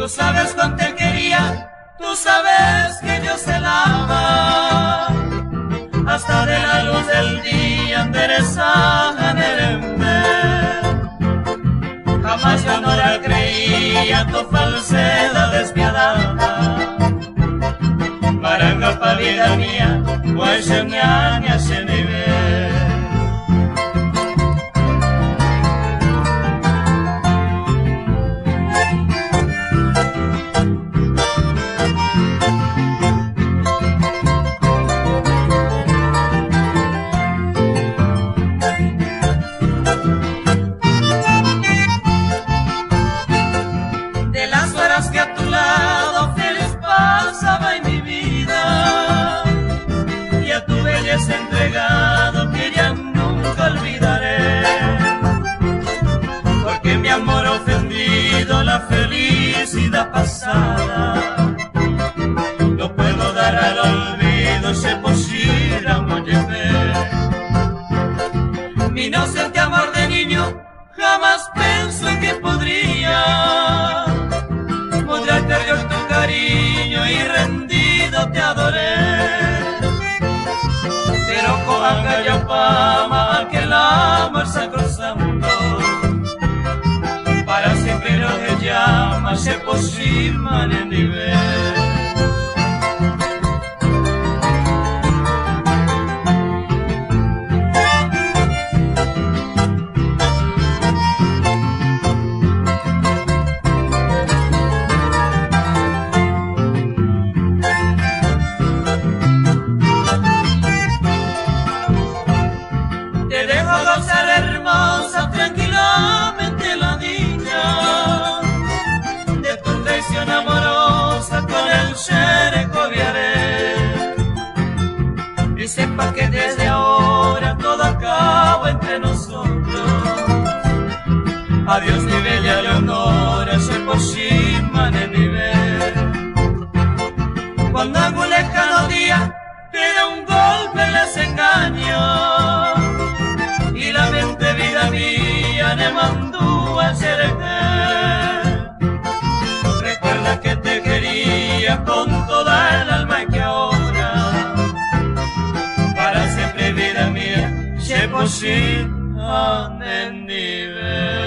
Tú sabes cuánto te quería, tú sabes que yo se lava, hasta de la luz del día enderezada en el ender. Jamás yo no la creía, tu falsedad despiadada. Maranga pa' vida mía, pues se me hace nivel. Que a tu lado feliz pasaba en mi vida, y a tu belleza entregado que ya nunca olvidaré, porque mi amor ofendido la felicidad pasada no puedo dar al olvido, si pusiéramos llevar mi inocente amor de niño. Jamás pensé que podría perder tu cariño y rendido te adoré, pero con Angayapama aquel amor sacrosanto para siempre lo que llama se posible en el nivel. Gozar hermosa tranquilamente la niña de tu traición amorosa, con el ser cobiaré, y sepa que desde ahora todo acaba entre nosotros. Adiós mi bella Leonora, se posible en el nivel. Cuando algún lejano día te da un golpe les engaño, y la mente vida mía me mandó a ser recuerda que te quería con toda el alma y que ahora para siempre vida mía se posible en el nivel.